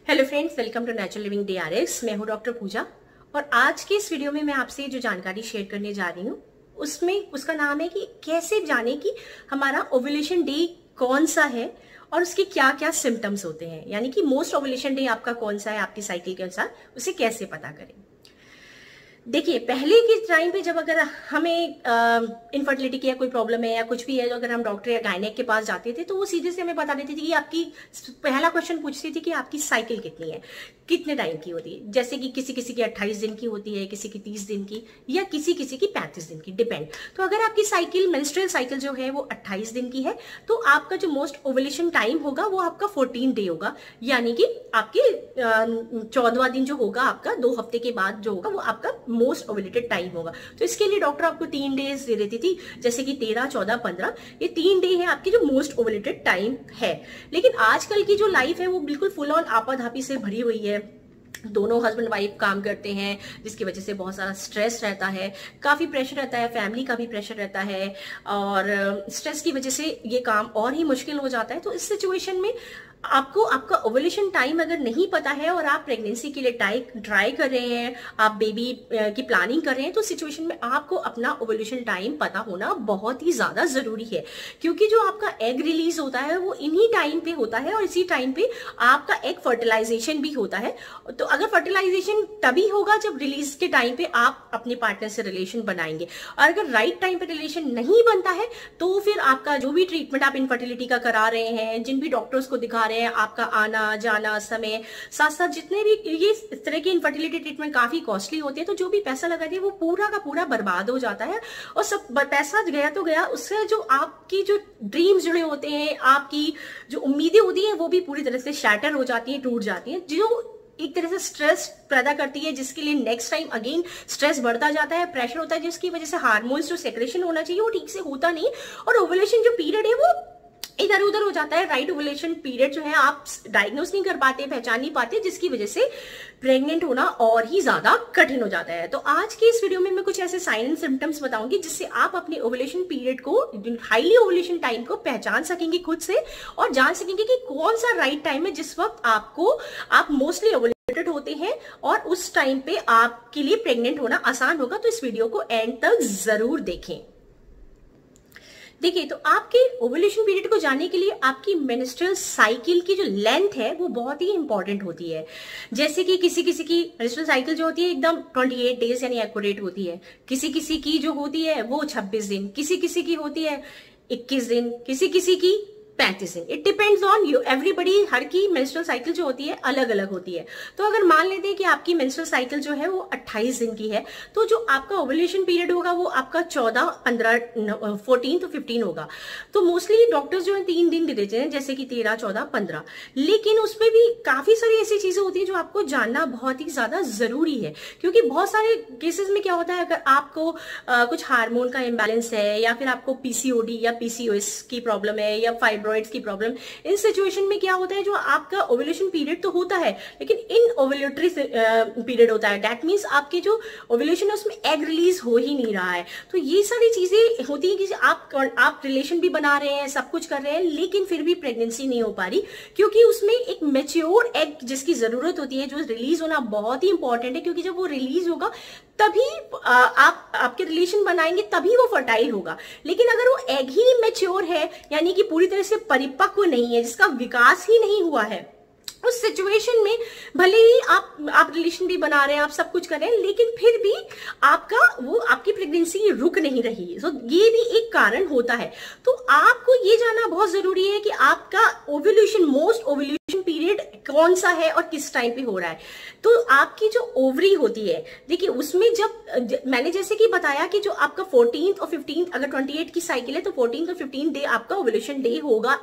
Hello friends, welcome to natural living DRS। मैं हूं doctor पूजा और आज के इस वीडियो में मैं आपसे जो जानकारी शेयर करने जा रही हूं उसमें उसका नाम है कि कैसे जाने कि हमारा ओव्यूलेशन डे कौन सा है और उसके क्या क्या सिम्टम्स होते हैं, यानी कि मोस्ट ओव्यूलेशन डे आपका कौन सा है आपकी साइकिल के अनुसार, उसे कैसे पता करें। देखिए, पहले के टाइम पे जब अगर हमें इनफर्टिलिटी की या कोई प्रॉब्लम है या कुछ भी है, तो अगर हम डॉक्टर या गायनेक के पास जाते थे तो वो सीधे से हमें बता देती थी कि आपकी पहला क्वेश्चन पूछती थी कि आपकी साइकिल कितनी है, कितने टाइम की होती है। जैसे कि किसी किसी की 28 दिन की होती है, किसी की 30 दिन की, या किसी किसी की 35 दिन की, डिपेंड। तो अगर आपकी साइकिल मेंस्ट्रुअल साइकिल जो है वो 28 दिन की है तो आपका जो मोस्ट ओव्यूलेशन टाइम होगा वो आपका 14 डे होगा, यानी कि आपके 14वां दिन जो होगा आपका 2 हफ्ते के बाद जो होगा वो आपका मोस्ट ओव्यूलेटेड टाइम होगा। तो इसके लिए डॉक्टर आपको 3 डेज दे देती थी, जैसे कि 13, 14, 15, ये 3 डे है आपकी जो मोस्ट ओव्यूलेटेड टाइम है। लेकिन आजकल की जो लाइफ है वो बिल्कुल फुल ऑन आपाधापी से भरी हुई है। दोनों हस्बैंड वाइफ काम करते हैं, जिसकी वजह से बहुत सारा स्ट्रेस रहता है, काफी प्रेशर रहता है, फैमिली का भी प्रेशर रहता है और स्ट्रेस की वजह से ये काम और ही मुश्किल हो जाता है। तो इस सिचुएशन में आपको आपका ओव्यूलेशन टाइम अगर नहीं पता है और आप प्रेगनेंसी के लिए ट्राई कर रहे हैं, आप बेबी की प्लानिंग कर रहे हैं, तो सिचुएशन में आपको अपना ओव्यूलेशन टाइम पता होना बहुत ही ज्यादा जरूरी है, क्योंकि जो आपका एग रिलीज होता है वो इन्हीं टाइम पे होता है और इसी टाइम पे आपका एग फर्टिलाइजेशन भी होता है। तो अगर फर्टिलाइजेशन तभी होगा जब रिलीज के टाइम पे आप अपने पार्टनर से रिलेशन बनाएंगे, और अगर राइट टाइम पे रिलेशन नहीं बनता है तो फिर आपका जो भी ट्रीटमेंट आप इनफर्टिलिटी का करा रहे हैं, जिन भी डॉक्टर्स को दिखा रहे हैं, आपका आना जाना समय, साथ साथ जितने भी ये इस तरह की इनफर्टिलिटी ट्रीटमेंट काफी कॉस्टली होती है, तो जो भी पैसा लगा दिया वो पूरा का पूरा बर्बाद हो जाता है और सब पैसा गया तो गया, उससे जो आपकी जो ड्रीम्स जुड़े होते हैं, आपकी जो उम्मीदें होती हैं वो भी पूरी तरह से शैटर हो जाती है, टूट जाती है, जो एक तरह से स्ट्रेस पैदा करती है, जिसके लिए नेक्स्ट टाइम अगेन स्ट्रेस बढ़ता जाता है, प्रेशर होता है, जिसकी वजह से हार्मोन्स जो सेक्रेशन होना चाहिए वो ठीक से होता नहीं और ओव्यूलेशन जो पीरियड है वो इधर उधर हो जाता है। राइट ओव्यूलेशन पीरियड जो है आप डायग्नोस नहीं कर पाते, पहचान नहीं पाते, जिसकी वजह से प्रेग्नेंट होना और ही ज्यादा कठिन हो जाता है। तो आज के इस वीडियो में मैं कुछ ऐसे साइन एंड सिम्टम्स बताऊंगी जिससे आप अपने ओव्यूलेशन पीरियड को, हाईली ओव्यूलेशन टाइम को पहचान सकेंगे खुद से और जान सकेंगे कि कौन सा राइट टाइम है जिस वक्त आप मोस्टली ओव्यूलेटेड होते हैं और उस टाइम पे आपके लिए प्रेग्नेंट होना आसान होगा। तो इस वीडियो को एंड तक जरूर देखें। देखिए, तो आपके ओव्यूलेशन पीरियड को जानने के लिए आपकी मेंस्ट्रुअल साइकिल की जो लेंथ है वो बहुत ही इंपॉर्टेंट होती है। जैसे कि किसी किसी की मेंस्ट्रुअल साइकिल जो होती है एकदम 28 डेज यानी एक्यूरेट होती है, किसी किसी की जो होती है वो 26 दिन, किसी किसी की होती है 21 दिन, किसी किसी की 35 दिन। It depends on you, everybody, हर की मेंस्ट्रुअल साइकिल जो होती है अलग अलग होती है। तो अगर मान लेते हैं कि आपकी मेंस्ट्रुअल साइकिल जो है वो 28 दिन की है, तो जो आपका ओव्यूलेशन पीरियड होगा वो आपका 14, 15, 14 तो 15 होगा। तो मोस्टली डॉक्टर्स जो है 3 दिन दे देते हैं, जैसे कि 13, 14, 15, लेकिन उसमें भी काफी सारी ऐसी चीजें होती है जो आपको जानना बहुत ही ज्यादा जरूरी है, क्योंकि बहुत सारे केसेस में क्या होता है, अगर आपको कुछ हार्मोन का इम्बैलेंस है या फिर आपको PCOD या PCOS की प्रॉब्लम है या फाइब्रॉइड्स की प्रॉब्लम, इन सिचुएशन में क्या होता है, जो आपका ओव्यूलेशन पीरियड तो होता है लेकिन इन ओव्यूलेटरी पीरियड होता है। दैट मींस आपके जो ओव्यूलेशन है उसमें एग रिलीज हो ही नहीं रहा है। तो ये सारी चीजें होती है कि आप रिलेशन भी बना रहे हैं, सब कुछ कर रहे हैं, लेकिन फिर भी प्रेगनेंसी नहीं हो पा रही, क्योंकि उसमें एक मैच्योर एग जिसकी जरूरत होती है, जो रिलीज होना बहुत ही इंपॉर्टेंट है, क्योंकि जब वो रिलीज होगा तभी आपके रिलेशन बनाएंगे, तभी वो फर्टाइल होगा। लेकिन अगर वो एग ही मैच्योर है, यानी कि पूरी तरह से परिपक्व नहीं है, जिसका विकास ही नहीं हुआ है, उस सिचुएशन में भले ही आप रिलेशन भी बना रहे हैं, आप सब कुछ कर रहे हैं, लेकिन फिर भी आपकी प्रेगनेंसी रुक नहीं रही है। तो ये भी एक कारण होता है। तो आपको ये जानना बहुत जरूरी है कि आपका मोस्ट ओव्यूलेशन पीरियड कौन सा है और किस टाइम पे हो रहा है। तो आपकी जो ओवरी होती है, देखिए उसमें जब मैंने जैसे कि बताया कि जो आपका 14th और 15th, अगर 28 की साइकिल है तो 14th और 15th डे आपका ओव्यूलेशन डे होगा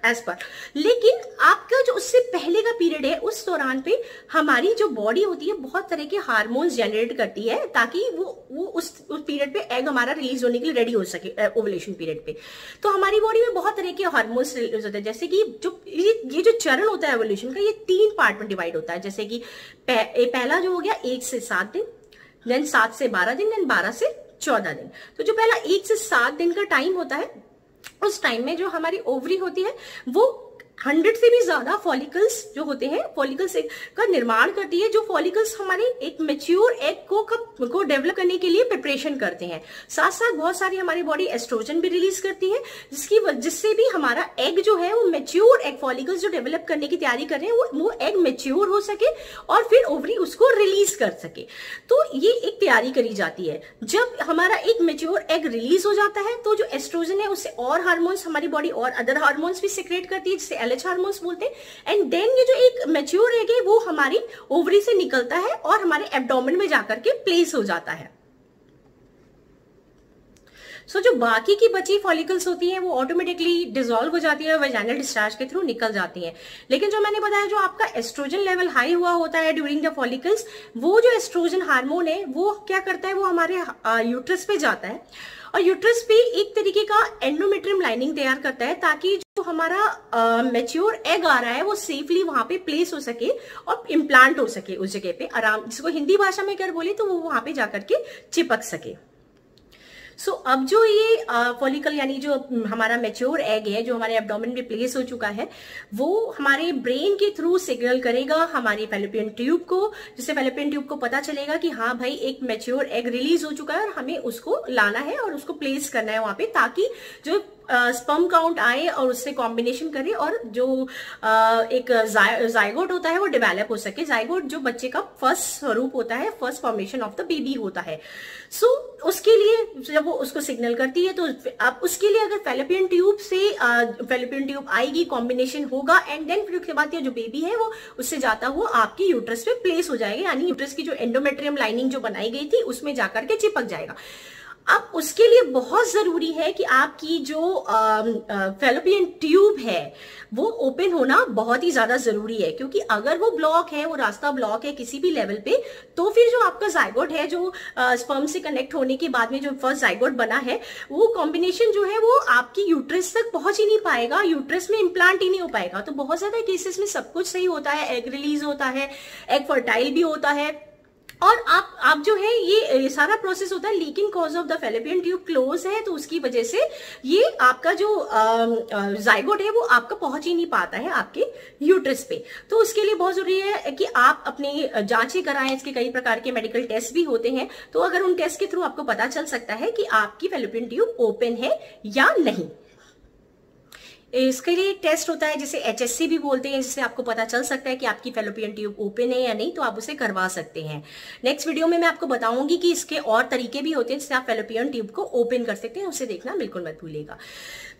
एज पर। लेकिन आपका जो उससे पहले का पीरियड है, उस दौरान पे हमारी जो बॉडी होती है बहुत तरह के हार्मोन्स जनरेट करती है, ताकि वो उस पीरियड पे एग हमारा रिलीज होने के लिए रेडी हो सके ओव्यूलेशन पीरियड पे। तो हमारी बॉडी में बहुत तरह के हार्मोन्स रिलीज होते हैं, जैसे कि ये जो चरण होता है ओव्यूलेशन का, ये 3 पार्ट में डिवाइड होता है। जैसे कि पहला जो हो गया 1 से 7 दिन, देन 7 से 12 दिन, देन 12 से 14 दिन। तो जो पहला 1 से 7 दिन का टाइम होता है, उस टाइम में जो हमारी ओवरी होती है वो 100 से भी ज्यादा फॉलिकल्स जो होते हैं, फॉलिकल्स का निर्माण करती है, जो फॉलिकल्स हमारे एक मैच्योर एग को डेवलप करने के लिए प्रिपरेशन करते हैं। साथ साथ बहुत सारी हमारी बॉडी एस्ट्रोजन भी रिलीज करती है, जिससे भी हमारा एग जो है वो मैच्योर एग, फॉलिकल्स जो डेवलप करने की तैयारी कर रहे हैं वो एग मैच्योर हो सके और फिर ओवरी उसको रिलीज कर सके। तो ये एक तैयारी करी जाती है। जब हमारा एक मैच्योर एग रिलीज हो जाता है तो जो एस्ट्रोजन है उससे और हार्मोन्स हमारी बॉडी और अदर हार्मोन्स भी सिक्रेट करती है, जिसे LH हार्मोन्स बोलते हैं। एंड देन ये जो एक मैच्योर एग है वो हमारी ओवरी से निकलता है और हमारे एब्डोमेन में जाकर के प्लेस हो जाता है। सो जो बाकी की बची फॉलिकल्स होती हैं वो ऑटोमेटिकली डिसॉल्व हो जाती है, वजाइनल डिस्चार्ज के थ्रू निकल जाती हैं। लेकिन जो मैंने बताया, जो आपका एस्ट्रोजन लेवल हाई हुआ होता है ड्यूरिंग द फॉलिकल्स, वो जो एस्ट्रोजन हार्मोन है वो क्या करता है, वो हमारे यूट्रस पे जाता है और यूट्रस पे एक तरीके का एंडोमेट्रियम लाइनिंग तैयार करता है, ताकि जो हमारा मैच्योर एग आ रहा है वो सेफली वहां पे प्लेस हो सके और इम्प्लांट हो सके उस जगह पे आराम, जिसको हिंदी भाषा में अगर बोले तो वो वहां पे जाकर के चिपक सके। सो अब जो ये फॉलिकल यानी जो हमारा मैच्योर एग है जो हमारे एब्डोमेन में प्लेस हो चुका है, वो हमारे ब्रेन के थ्रू सिग्नल करेगा हमारी फैलोपियन ट्यूब को, जिससे फैलोपियन ट्यूब को पता चलेगा कि हाँ भाई एक मैच्योर एग रिलीज हो चुका है और हमें उसको लाना है और उसको प्लेस करना है वहां पे, ताकि जो स्पर्म काउंट आए और उससे कॉम्बिनेशन करे और जो एक जाइगोट होता है वो डेवलप हो सके। जाइगोट जो बच्चे का फर्स्ट स्वरूप होता है, first formation of the baby होता है। सो उसके लिए जब वो उसको सिग्नल करती है तो आप उसके लिए अगर फैलोपियन ट्यूब से फैलोपियन ट्यूब आएगी, कॉम्बिनेशन होगा एंड देन फिर उसके बाद ये जो बेबी है वो उससे जाता हुआ आपकी यूट्रस पे प्लेस हो जाएगा, यानी यूट्रस की जो एंडोमेट्रियम लाइनिंग जो बनाई गई थी उसमें जाकर के चिपक जाएगा। अब उसके लिए बहुत जरूरी है कि आपकी जो फैलोपियन ट्यूब है वो ओपन होना बहुत ही ज्यादा जरूरी है, क्योंकि अगर वो ब्लॉक है, वो रास्ता ब्लॉक है किसी भी लेवल पे, तो फिर जो आपका जाइगोट है जो स्पर्म से कनेक्ट होने के बाद में जो फर्स्ट जाइगोट बना है वो कॉम्बिनेशन जो है वो आपकी यूट्रस तक पहुंच ही नहीं पाएगा, यूट्रस में इम्प्लांट ही नहीं हो पाएगा। तो बहुत ज्यादा केसेस में सब कुछ सही होता है, एग रिलीज होता है, एग फर्टाइल भी होता है और आप जो है ये सारा प्रोसेस होता है, लेकिन cause of the fallopian tube close है तो उसकी वजह से ये आपका जो जाइगोट है वो आपका पहुंच ही नहीं पाता है आपके यूट्रस पे। तो उसके लिए बहुत जरूरी है कि आप अपनी जांचें कराएं, इसके कई प्रकार के मेडिकल टेस्ट भी होते हैं, तो अगर उन टेस्ट के थ्रू आपको पता चल सकता है कि आपकी फैलोपियन ट्यूब ओपन है या नहीं। इसके लिए एक टेस्ट होता है जिसे HSC भी बोलते हैं, जिससे आपको पता चल सकता है कि आपकी फैलोपियन ट्यूब ओपन है या नहीं, तो आप उसे करवा सकते हैं। नेक्स्ट वीडियो में मैं आपको बताऊंगी कि इसके और तरीके भी होते हैं जिससे आप फैलोपियन ट्यूब को ओपन कर सकते हैं, उसे देखना बिल्कुल मत भूलिएगा।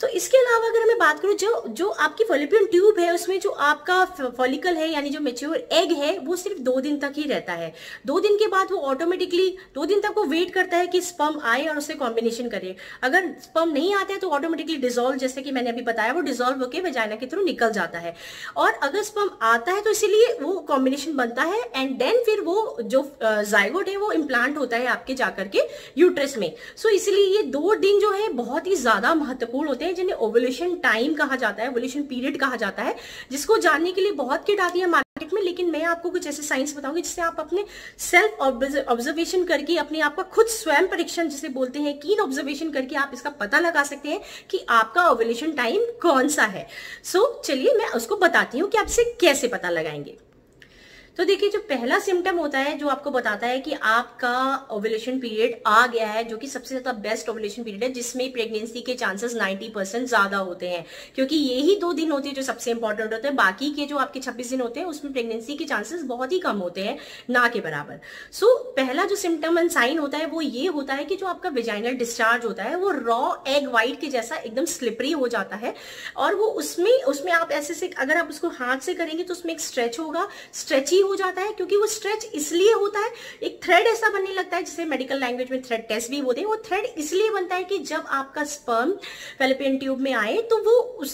तो इसके अलावा अगर मैं बात करूं जो आपकी फैलोपियन ट्यूब है उसमें जो आपका फॉलिकल है यानी जो मैच्योर एग है वो सिर्फ 2 दिन तक ही रहता है। 2 दिन के बाद वो ऑटोमेटिकली 2 दिन तक वो वेट करता है कि स्पर्म आए और उससे कॉम्बिनेशन करे। अगर स्पर्म नहीं आता है तो ऑटोमेटिकली डिसॉल्व, जैसे कि मैंने अभी बताया, वो डिसॉल्व होकर वजाइना के थ्रू निकल जाता है। और अगर स्पर्म आता है तो इसीलिए वो कॉम्बिनेशन बनता है एंड देन फिर वो जो जाइगोट है वो इम्प्लांट होता है आपके जाकर के यूट्रस में। सो इसलिए ये 2 दिन जो है बहुत ही ज्यादा महत्वपूर्ण होते हैं, जिन्हें ओवुलेशन टाइम कहा जाता है, ओवुलेशन पीरियड कहा जाता है, जिसको जानने के लिए बहुत किट आती है मार्केट में। लेकिन मैं आपको कुछ ऐसे साइंस बताऊंगी जिससे आप अपने सेल्फ ऑब्जर्वेशन करके, अपने आप का खुद स्वयं परीक्षण जिसे बोलते हैं, कीन ऑब्जर्वेशन करके आप इसका पता लगा सकते हैं कि आपका ओवुलेशन टाइम कौन सा है। सो चलिए मैं उसको बताती हूँ कि आप इसे कैसे पता लगाएंगे। तो देखिए, जो पहला सिम्टम होता है जो आपको बताता है कि आपका ओवुलेशन पीरियड आ गया है, जो कि सबसे ज्यादा बेस्ट ओवुलेशन पीरियड है, जिसमें प्रेगनेंसी के चांसेस 90% ज्यादा होते हैं, क्योंकि यही 2 दिन होते हैं जो सबसे इंपॉर्टेंट होते हैं। बाकी के जो आपके 26 दिन होते हैं उसमें प्रेगनेंसी के चांसेस बहुत ही कम होते हैं, ना के बराबर। सो पहला जो सिम्टम एंड साइन होता है वो ये होता है कि जो आपका वेजाइनल डिस्चार्ज होता है वो रॉ एग व्हाइट के जैसा एकदम स्लिपरी हो जाता है, और वो उसमें आप ऐसे से अगर आप उसको हाथ से करेंगे तो उसमें एक स्ट्रेच होगा, स्ट्रेची हो जाता है, क्योंकि वो स्ट्रेच इसलिए होता है, एक थ्रेड ऐसा बनने लगता है जिसे मेडिकल लैंग्वेज में थ्रेड टेस्ट भी बोलते हैं। वो थ्रेड इसलिए बनता है कि जब आपका स्पर्म फैलोपियन ट्यूब में आए तो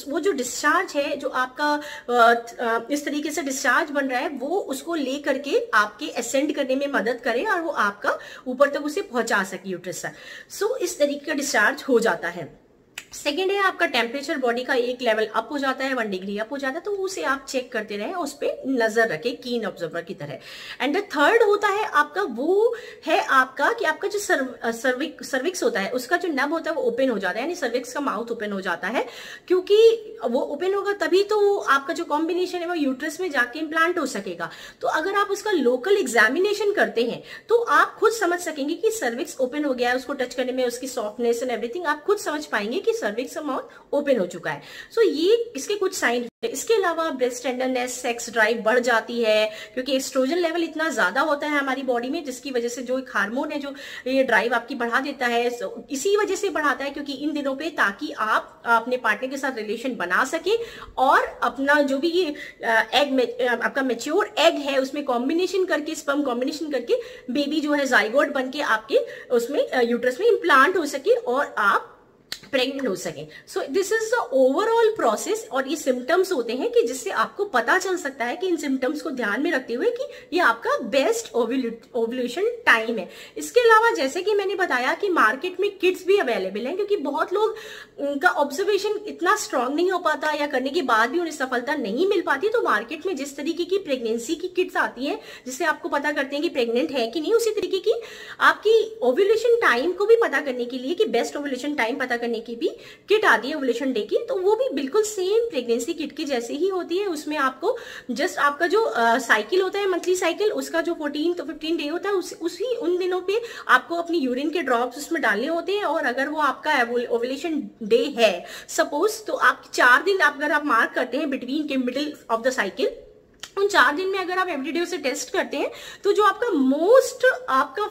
वो जो डिस्चार्ज है, जो आपका इस तरीके से डिस्चार्ज बन रहा है, वो उसको ले करके आपके एसेंड करने में मदद करे और वो आपका ऊपर तक उसे पहुंचा सके यूट्रस तक। सो इस तरीके का डिस्चार्ज हो जाता है। सेकेंड है आपका टेम्परेचर बॉडी का एक लेवल अप हो जाता है, 1 डिग्री अप हो जाता है, तो उसे आप चेक करते रहें, उस पर नजर रखें कीन ऑब्जर्वर की तरह। एंड द थर्ड होता है आपका, वो है आपका कि आपका जो सर्विक्स होता है उसका जो नब होता है वो ओपन हो जाता है, यानी सर्विक्स का माउथ ओपन हो जाता है, क्योंकि वो ओपन होगा तभी तो आपका जो कॉम्बिनेशन है वो यूट्रस में जाके इम्प्लांट हो सकेगा। तो अगर आप उसका लोकल एग्जामिनेशन करते हैं तो आप खुद समझ सकेंगे कि सर्विक्स ओपन हो गया है, उसको टच करने में उसकी सॉफ्टनेस एंड एवरीथिंग आप खुद समझ पाएंगे कि सर्विक्स का माउथ ओपन हो चुका है। सो ये इसके कुछ साइन। इसके अलावा ब्रेस्ट टेंडरनेस, सेक्स ड्राइव बढ़ जाती है, क्योंकि एस्ट्रोजन लेवल इतना ज्यादा होता है हमारी बॉडी में, जिसकी वजह से जो एक हार्मोन है जो ये ड्राइव आपकी बढ़ा देता है, इसी वजह से बढ़ाता है, क्योंकि इन दिनों पे ताकि आप अपने पार्टनर के साथ रिलेशन बना सके और अपना जो भी ये एग में आपका मेच्योर एग है उसमें कॉम्बिनेशन करके, स्पर्म कॉम्बिनेशन करके बेबी जो है जाइगोट बन के आपके उसमें यूट्रस में इम्प्लांट हो सके और आप प्रेग्नेंट हो सके। So this is the overall process, और ये सिम्टम्स होते हैं कि जिससे आपको पता चल सकता है कि इन सिम्टम्स को ध्यान में रखते हुए कि ये आपका बेस्ट ओव्यूलेशन टाइम है। इसके अलावा जैसे कि मैंने बताया कि मार्केट में किट्स भी अवेलेबल हैं, क्योंकि बहुत लोग उनका ऑब्जर्वेशन इतना स्ट्रांग नहीं हो पाता या करने के बाद भी उन्हें सफलता नहीं मिल पाती, तो मार्केट में जिस तरीके की प्रेगनेंसी की किट्स आती हैं जिससे आपको पता करते हैं कि प्रेग्नेंट है कि नहीं, उसी तरीके की आपकी ओव्यूलेशन टाइम को भी पता करने के लिए कि बेस्ट ओव्यूलेशन टाइम पता करने की भी किट आती है ओव्यूलेशन डे की, तो वो भी बिल्कुल सेम प्रेगनेंसी किट की जैसे ही होती है। उसमें आपको जस्ट आपका जो साइकिल होता है मंथली साइकिल, उसका जो 14 तो 15 डे होता है उसी उन दिनों पे आपको अपनी यूरिन के ड्रॉप्स उसमें डालने होते हैं, और अगर वो आपका ओव्यूलेशन डे है सपोज, तो आप 4 दिन अगर आप मार्क करते हैं बिटवीन के मिडिल ऑफ द साइकिल, उन 4 दिन में अगर आप एवरीडे उसे टेस्ट करते हैं तो जो आपका मोस्ट आपका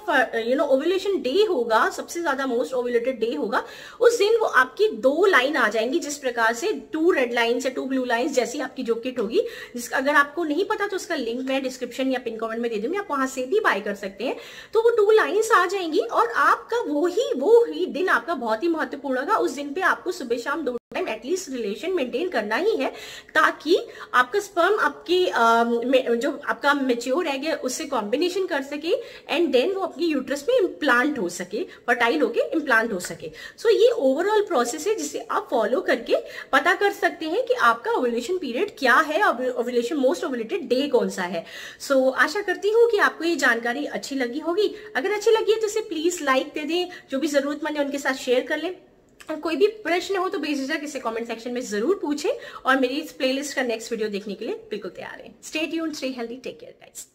ओव्यूलेशन डे होगा, सबसे ज्यादा मोस्ट ओव्यूलेटेड डे होगा, उस दिन वो आपकी 2 लाइन आ जाएंगी, जिस प्रकार से 2 रेड लाइन्स या 2 ब्लू लाइन्स जैसी आपकी जो किट होगी, जिसका अगर आपको नहीं पता तो उसका लिंक मैं डिस्क्रिप्शन या पिन कमेंट में दे दूंगी, आप वहां से भी बाय कर सकते हैं। तो वो 2 लाइन्स आ जाएंगी और आपका वो ही दिन आपका बहुत ही महत्वपूर्ण होगा। उस दिन पे आपको सुबह शाम 2 टाइम एटलीस्ट रिलेशन मेंटेन करना ही है, ताकि आपका स्पर्म आपकी जो आपका मेच्योर एग है उससे कॉम्बिनेशन कर सके एंड देन वो अपनी यूट्रस में इम्प्लांट हो सके, फर्टाइल होके इम्प्लांट हो सके। सो ये ओवरऑल प्रोसेस है जिसे आप फॉलो करके पता कर सकते हैं कि आपका ओव्यूलेशन पीरियड क्या है, ओव्यूलेशन मोस्ट ओव्यूलेटेड डे कौन सा है। सो आशा करती हूँ कि आपको ये जानकारी अच्छी लगी होगी। अगर अच्छी लगी है तो इसे प्लीज लाइक दे दें, जो भी जरूरतमंद है उनके साथ शेयर कर लें, और कोई भी प्रश्न हो तो बेझिझक इसे कमेंट सेक्शन में जरूर पूछें, और मेरी इस प्लेलिस्ट का नेक्स्ट वीडियो देखने के लिए बिल्कुल तैयार है। Stay tuned, stay healthy, take care guys.